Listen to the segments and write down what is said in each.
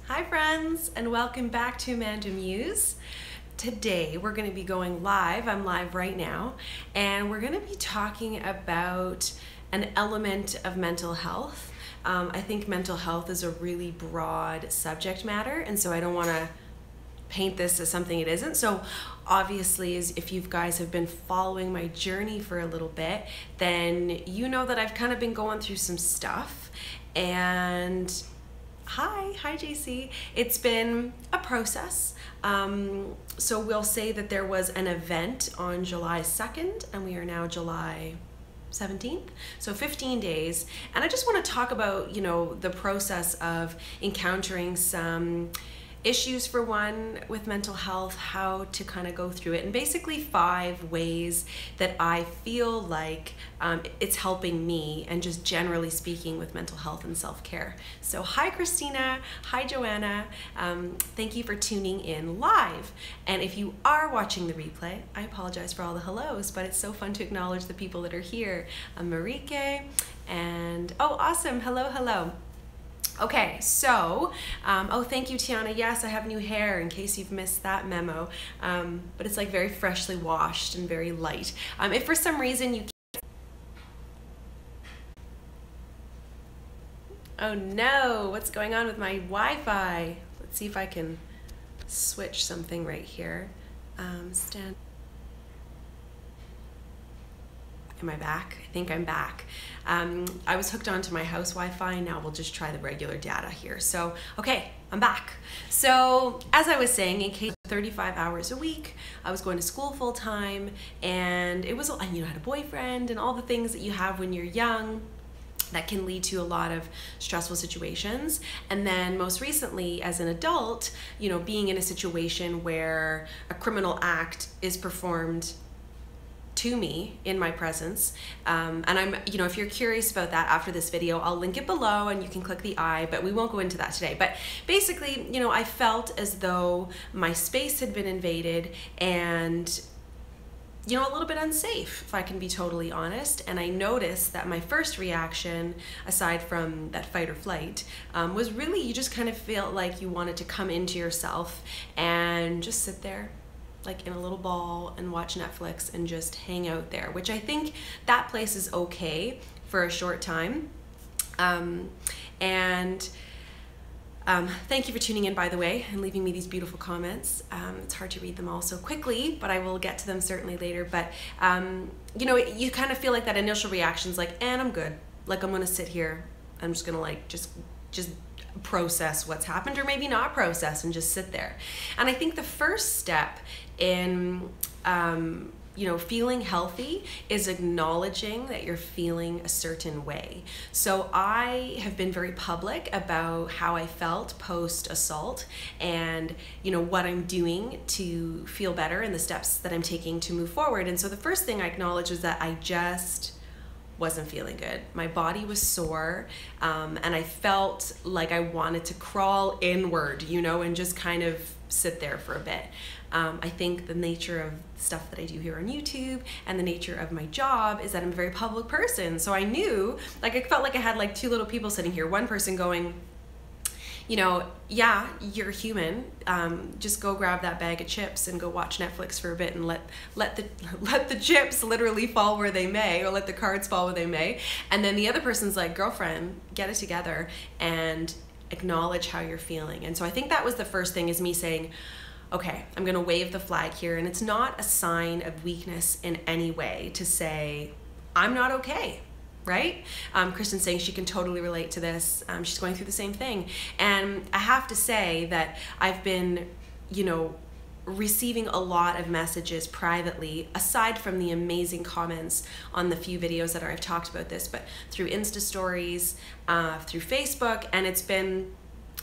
Hi friends, and welcome back to AmandaMuse. Today we're going to be going live. I'm live right now, and we're going to be talking about an element of mental health. I think mental health is a really broad subject matter, and so I don't want to paint this as something it isn't. So obviously, if you guys have been following my journey for a little bit, then you know that I've kind of been going through some stuff. And hi JC. It's been a process. So we'll say that there was an event on July 2nd, and we are now July 17th, so 15 days. And I just want to talk about, the process of encountering some issues, for one, with mental health, how to kind of go through it, and basically 5 ways that I feel like it's helping me, and just generally speaking with mental health and self-care. So hi Christina, hi Joanna, thank you for tuning in live. And if you are watching the replay, I apologize for all the hellos, but it's so fun to acknowledge the people that are here. Marike, and oh awesome, hello. Okay, so, oh, thank you, Tiana. Yes, I have new hair, in case you've missed that memo, but it's like very freshly washed and very light. If for some reason you can't... Oh no, what's going on with my Wi-Fi? Let's see if I can switch something right here. Am I back? I think I'm back. I was hooked onto my house Wi-Fi. Now we'll just try the regular data here. So, okay, I'm back. So, as I was saying, in case 35 hours a week, I was going to school full time, and it was, I had a boyfriend and all the things that you have when you're young that can lead to a lot of stressful situations. And then most recently, as an adult, being in a situation where a criminal act is performed to me in my presence, and I'm, if you're curious about that after this video, I'll link it below and you can click the I, but we won't go into that today. But basically, I felt as though my space had been invaded, and a little bit unsafe, if I can be totally honest. And I noticed that my first reaction, aside from that fight or flight, was really, you just kind of feel like you wanted to come into yourself and just sit there like in a little ball and watch Netflix and just hang out there, which I think that place is okay for a short time. Thank you for tuning in, by the way, and leaving me these beautiful comments. It's hard to read them all so quickly, but I will get to them certainly later. But you kind of feel like that initial reaction's like, and I'm good. Like, I'm gonna sit here. I'm just gonna like just process what's happened, or maybe not process and just sit there. And I think the first step in feeling healthy is acknowledging that you're feeling a certain way. So I have been very public about how I felt post-assault, and what I'm doing to feel better and the steps that I'm taking to move forward. And so the first thing I acknowledged was that I just wasn't feeling good. My body was sore, and I felt like I wanted to crawl inward, and just kind of sit there for a bit. I think the nature of stuff that I do here on YouTube and the nature of my job is that I'm a very public person. So I knew, like, I felt like I had like 2 little people sitting here. One person going, yeah, you're human. Just go grab that bag of chips and go watch Netflix for a bit, and let the chips literally fall where they may, or let the cards fall where they may. And then the other person's like, girlfriend, get it together and acknowledge how you're feeling. And so I think that was the first thing, is me saying, okay, I'm gonna wave the flag here. And it's not a sign of weakness in any way to say, I'm not okay. Right? Kristen's saying she can totally relate to this. She's going through the same thing. And I have to say that I've been, receiving a lot of messages privately, aside from the amazing comments on the few videos that I've talked about this, but through Insta stories, through Facebook, and it's been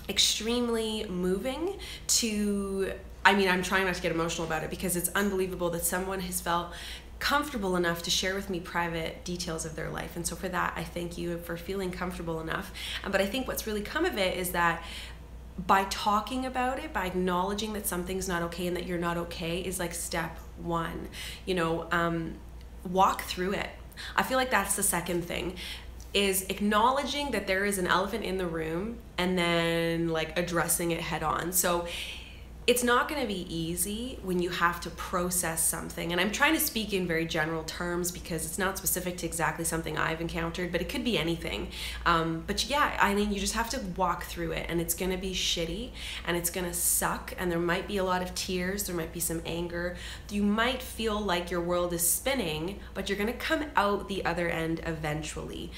extremely moving to, I'm trying not to get emotional about it, because it's unbelievable that someone has felt comfortable enough to share with me private details of their life. And so for that, I thank you for feeling comfortable enough. But I think what's really come of it is that by talking about it, by acknowledging that something's not okay and that you're not okay, is like step 1. Walk through it. I feel like that's the second thing. is acknowledging that there is an elephant in the room and then like addressing it head on. So it's not going to be easy when you have to process something. And I'm trying to speak in very general terms because it's not specific to exactly something I've encountered, but it could be anything. But yeah, I mean, you just have to walk through it, and it's going to be shitty and it's going to suck. And there might be a lot of tears. There might be some anger. You might feel like your world is spinning, but you're going to come out the other end eventually.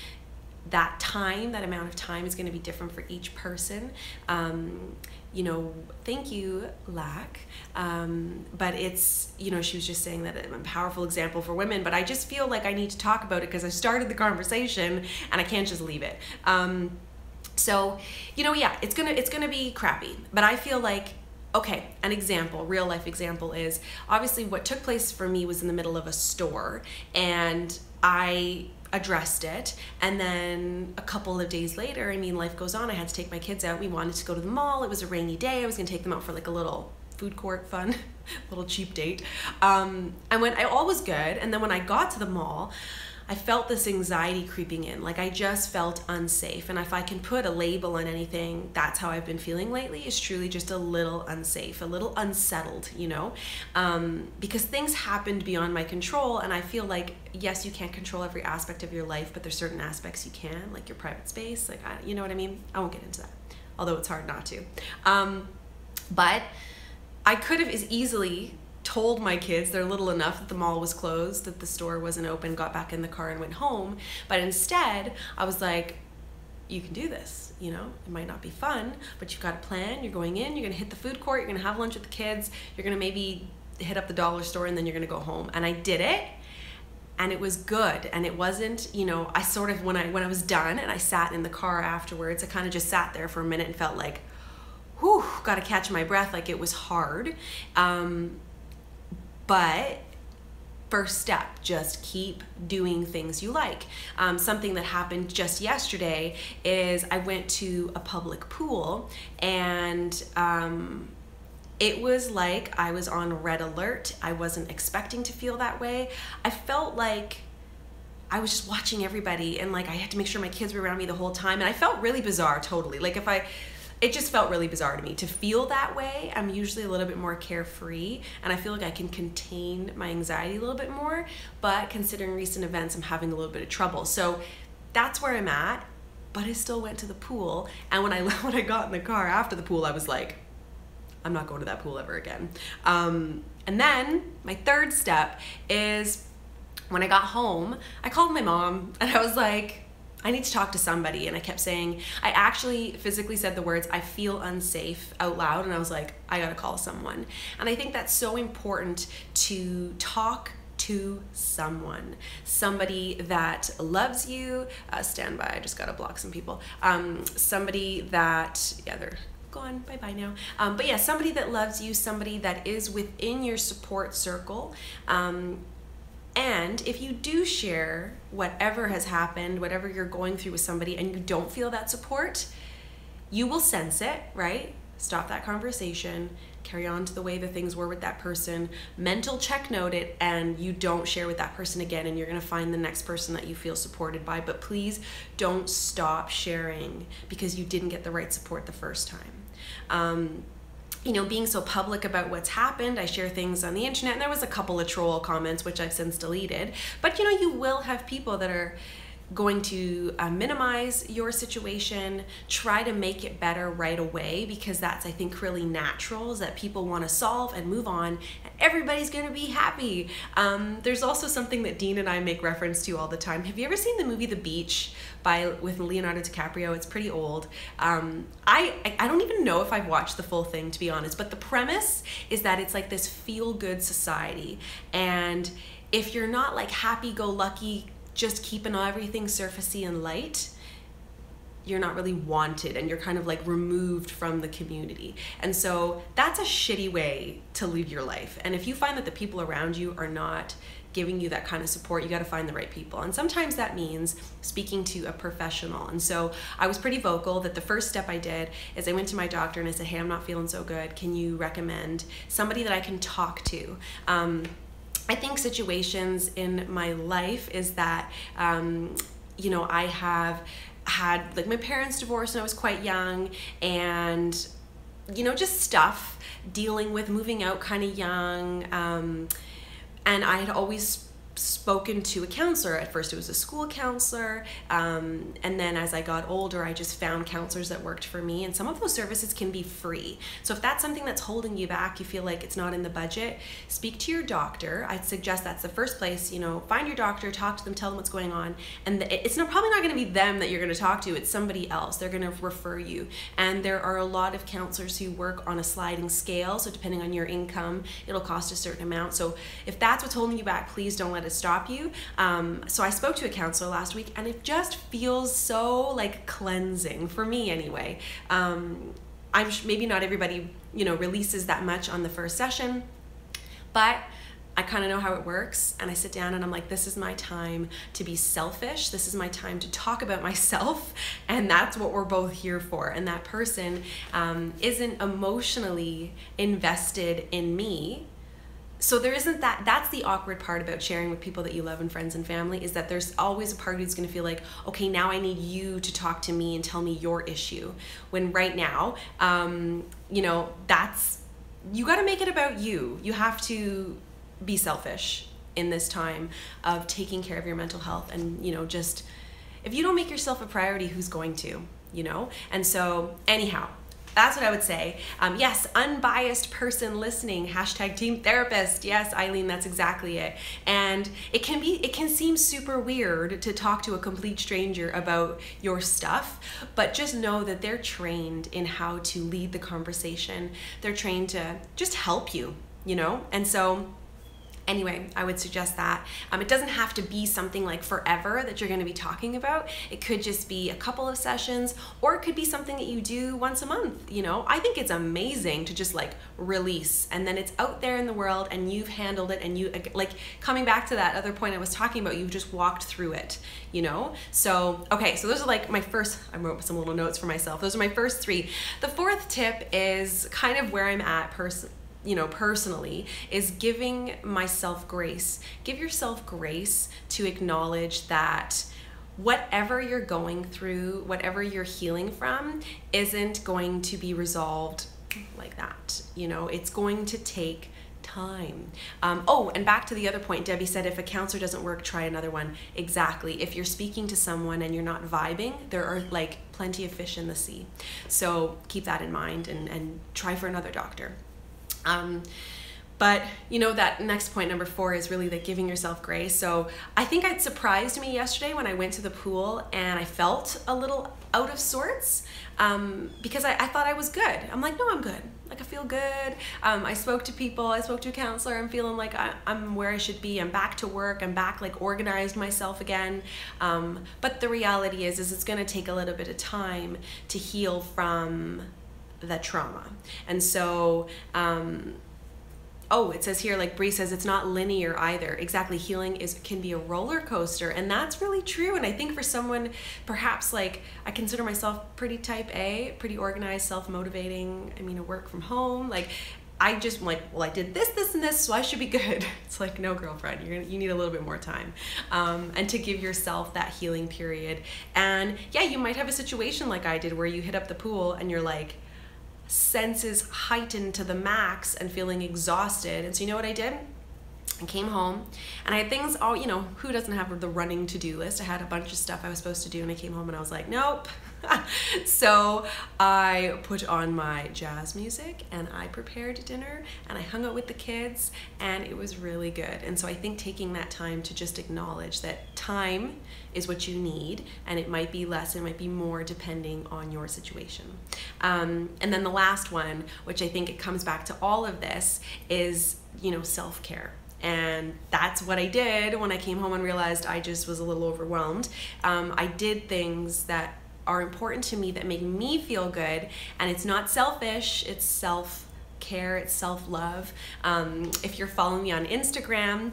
That amount of time is going to be different for each person. You know, thank you, Lack. But it's, you know, she was just saying that I'm a powerful example for women, but I just feel like I need to talk about it because I started the conversation and I can't just leave it. So, you know, yeah, it's gonna be crappy, but I feel like, okay, an example, real life example is obviously what took place for me was in the middle of a store, and I addressed it, and then a couple of days later, I mean, life goes on. I had to take my kids out. We wanted to go to the mall. It was a rainy day. I was gonna take them out for like a little food court fun, little cheap date. All was good, and then when I got to the mall, I felt this anxiety creeping in. Like I just felt unsafe. And if I can put a label on anything, that's how I've been feeling lately, is truly just a little unsafe, a little unsettled, you know? Because things happened beyond my control, and I feel like, yes, you can't control every aspect of your life, but there's certain aspects you can, like your private space, like, you know what I mean? I won't get into that, although it's hard not to. But I could have as easily told my kids they're little enough that the mall was closed, that the store wasn't open, got back in the car and went home. But instead, I was like, you can do this, you know? It might not be fun, but you've got a plan. You're going in, you're gonna hit the food court, you're gonna have lunch with the kids, you're gonna maybe hit up the dollar store, and then you're gonna go home. And I did it, and it was good. And it wasn't, you know, I sort of, when I was done and I sat in the car afterwards, I kind of just sat there for a minute and felt like, whew, gotta catch my breath. Like it was hard. But first step, just keep doing things you like. Something that happened just yesterday is I went to a public pool, and it was like I was on red alert. I wasn't expecting to feel that way. I felt like I was just watching everybody, and like I had to make sure my kids were around me the whole time, and I felt really bizarre, totally. Like it just felt really bizarre to me to feel that way. I'm usually a little bit more carefree, and I feel like I can contain my anxiety a little bit more, but considering recent events, I'm having a little bit of trouble. So that's where I'm at, but I still went to the pool, and when I got in the car after the pool, I was like, I'm not going to that pool ever again. And then my third step is when I got home, I called my mom, and I was like, I need to talk to somebody. And I kept saying, I actually physically said the words, I feel unsafe, out loud. And I was like, I gotta call someone. And I think that's so important, to talk to someone, somebody that loves you. Stand by, I just gotta block some people. Somebody that, yeah, they're gone, bye-bye now. But yeah, somebody that loves you, somebody that is within your support circle. And if you do share whatever has happened, whatever you're going through with somebody, and you don't feel that support, you will sense it, right? Stop that conversation, carry on to the way the things were with that person, mental check note it, and you don't share with that person again, and you're gonna find the next person that you feel supported by. But please don't stop sharing because you didn't get the right support the first time. You know, being so public about what's happened, I share things on the internet, and there was a couple of troll comments, which I've since deleted. But you know, you will have people that are going to minimize your situation, try to make it better right away, because that's, I think, really natural, is that people want to solve and move on, and everybody's going to be happy. There's also something that Dean and I make reference to all the time. Have you ever seen the movie The Beach with Leonardo DiCaprio? It's pretty old. I don't even know if I've watched the full thing, to be honest, but the premise is that it's like this feel-good society, and if you're not like happy-go-lucky, just keeping everything surfacey and light, you're not really wanted, and you're kind of like removed from the community. And so that's a shitty way to live your life. And if you find that the people around you are not giving you that kind of support, you got to find the right people. And sometimes that means speaking to a professional. And so I was pretty vocal that the first step I did is I went to my doctor and I said, hey, I'm not feeling so good. Can you recommend somebody that I can talk to? I think situations in my life is that you know, I have had like my parents divorced when I was quite young, and you know, just stuff dealing with moving out kind of young, and I had always spoken to a counselor. At first it was a school counselor, and then as I got older I just found counselors that worked for me, and some of those services can be free. So if that's something that's holding you back, you feel like it's not in the budget, speak to your doctor. I'd suggest that's the first place. You know, find your doctor, talk to them, tell them what's going on, and it's probably not going to be them that you're going to talk to, it's somebody else. They're going to refer you, and there are a lot of counselors who work on a sliding scale, so depending on your income it'll cost a certain amount. So if that's what's holding you back, please don't let it stop you. So I spoke to a counselor last week, and it just feels so like cleansing for me anyway. Maybe not everybody, you know, releases that much on the first session, but I kind of know how it works, and I sit down and I'm like, this is my time to be selfish. This is my time to talk about myself, and that's what we're both here for. And that person isn't emotionally invested in me. So there isn't that. That's the awkward part about sharing with people that you love and friends and family, is that there's always a party who's going to feel like, okay, now I need you to talk to me and tell me your issue. When right now, you know, you got to make it about you. You have to be selfish in this time of taking care of your mental health. And, you know, just, if you don't make yourself a priority, who's going to, you know? And so anyhow, that's what I would say. Yes, unbiased person listening, hashtag team therapist. Yes, Eileen, that's exactly it. And it can seem super weird to talk to a complete stranger about your stuff, but just know that they're trained in how to lead the conversation. They're trained to just help you, you know? And so anyway, I would suggest that. It doesn't have to be something like forever that you're going to be talking about. It could just be a couple of sessions, or it could be something that you do once a month. You know, I think it's amazing to just like release, and then it's out there in the world and you've handled it, and you, like, coming back to that other point I was talking about, you've just walked through it, you know? So, okay, so those are like my first, I wrote some little notes for myself. Those are my first three. The fourth tip is kind of where I'm at personally, is giving myself grace. Give yourself grace to acknowledge that whatever you're going through, whatever you're healing from, isn't going to be resolved like that. You know, it's going to take time. Oh, and back to the other point, Debbie said, if a counselor doesn't work, try another one. Exactly. If you're speaking to someone and you're not vibing, there are like plenty of fish in the sea. So keep that in mind, and try for another doctor. But you know, that next point, number 4, is really that giving yourself grace. So I think it surprised me yesterday when I went to the pool and I felt a little out of sorts, because I thought I was good. I'm like, no, I'm good. Like, I feel good. I spoke to people, I spoke to a counselor. I'm feeling like I'm where I should be. I'm back to work. I'm back, like, organized myself again. But the reality is it's gonna take a little bit of time to heal from the trauma. And so, oh, it says here, like Bree says, it's not linear either. Exactly. Healing can be a roller coaster, and that's really true. And I think for someone, perhaps, like, I consider myself pretty type A, pretty organized, self-motivating. I mean, I work from home. Like, I just, like, well, I did this, this, and this, so I should be good. It's like, no, girlfriend, you need a little bit more time. And to give yourself that healing period. And yeah, you might have a situation like I did where you hit up the pool and you're like, senses heightened to the max and feeling exhausted. And so you know what I did? I came home and I had things all, you know, who doesn't have the running to-do list? I had a bunch of stuff I was supposed to do, and I came home and I was like, nope. So I put on my jazz music and I prepared dinner and I hung out with the kids, and it was really good. And so I think taking that time to just acknowledge that time is what you need, and it might be less, it might be more depending on your situation. And then the last one, which I think it comes back to all of this, is, you know, self-care. And that's what I did when I came home and realized I just was a little overwhelmed. I did things that are important to me that make me feel good, and it's not selfish, it's self-care, it's self-love. If you're following me on Instagram,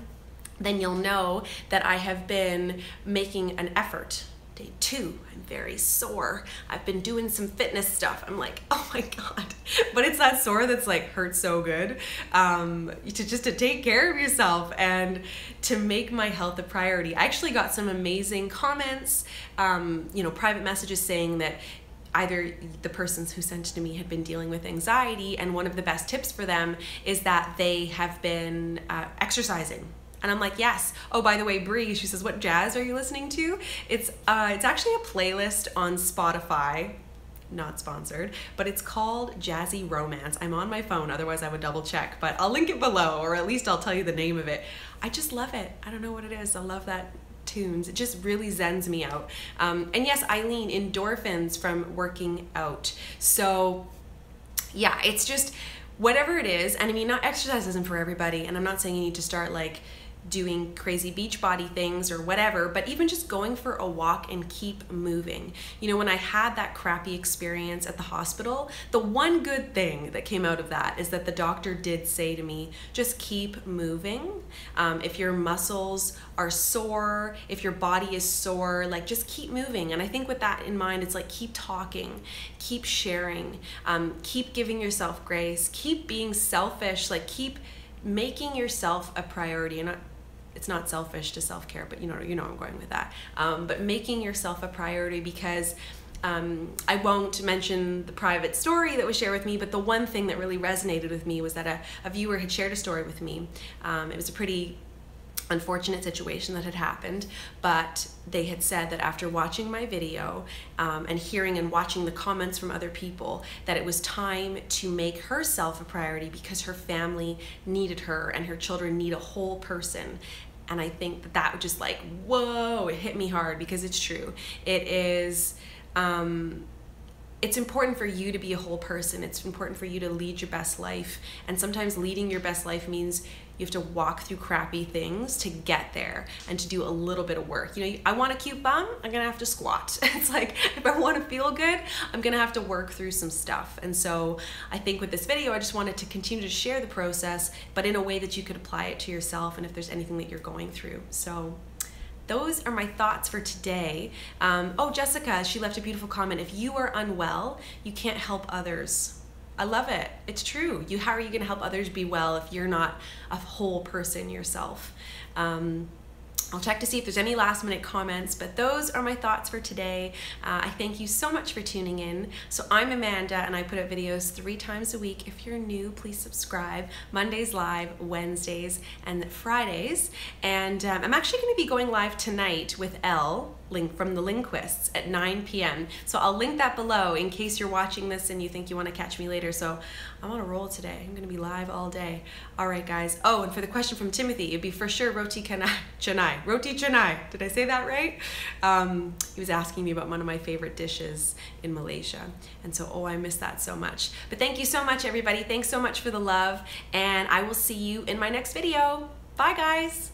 then you'll know that I have been making an effort Day 2, I'm very sore. I've been doing some fitness stuff. I'm like, oh my God. But it's that sore that's like hurts so good. To take care of yourself and to make my health a priority. I actually got some amazing comments, private messages saying that either the persons who sent it to me had been dealing with anxiety, and one of the best tips for them is that they have been exercising. And I'm like, yes. Oh, by the way, Bree, she says, what jazz are you listening to? It's actually a playlist on Spotify, not sponsored, but it's called Jazzy Romance. I'm on my phone, otherwise I would double check, but I'll link it below, or at least I'll tell you the name of it. I just love it. I don't know what it is. I love that tunes. It just really zens me out. And yes, Eileen, endorphins from working out. So yeah, it's just whatever it is. And I mean, not exercise isn't for everybody. And I'm not saying you need to start like doing crazy beach body things or whatever, but even just going for a walk and keep moving. You know, when I had that crappy experience at the hospital, the one good thing that came out of that is that the doctor did say to me, just keep moving. If your muscles are sore, if your body is sore, like just keep moving. And I think with that in mind, it's like keep talking, keep sharing, keep giving yourself grace, keep being selfish, like keep making yourself a priority. And it's not selfish to self-care, but you know I'm going with that. But making yourself a priority, because I won't mention the private story that was shared with me, but the one thing that really resonated with me was that a viewer had shared a story with me. It was a pretty unfortunate situation that had happened, but they had said that after watching my video and hearing and watching the comments from other people, that it was time to make herself a priority because her family needed her and her children need a whole person. And I think that was just like, whoa, it hit me hard, because it's true. It is, it's important for you to be a whole person. It's important for you to lead your best life. And sometimes leading your best life means you have to walk through crappy things to get there and to do a little bit of work. You know, I want a cute bum, I'm gonna have to squat. It's like, if I want to feel good, I'm gonna have to work through some stuff. And so I think with this video, I just wanted to continue to share the process, but in a way that you could apply it to yourself and if there's anything that you're going through. So those are my thoughts for today. Oh, Jessica, she left a beautiful comment. If you are unwell, you can't help others. I love it. It's true. How are you going to help others be well if you're not a whole person yourself? I'll check to see if there's any last minute comments, but those are my thoughts for today. I thank you so much for tuning in. So I'm Amanda, and I put up videos 3 times a week. If you're new, please subscribe. Mondays live, Wednesdays, and Fridays. And I'm actually going to be going live tonight with Elle from the Linguists at 9 p.m. So I'll link that below in case you're watching this and you think you want to catch me later. So I'm on a roll today. I'm going to be live all day. All right, guys. Oh, and for the question from Timothy, it'd be for sure roti canai. Roti canai. Did I say that right? He was asking me about one of my favorite dishes in Malaysia. And so, oh, I miss that so much. But thank you so much, everybody. Thanks so much for the love. And I will see you in my next video. Bye, guys.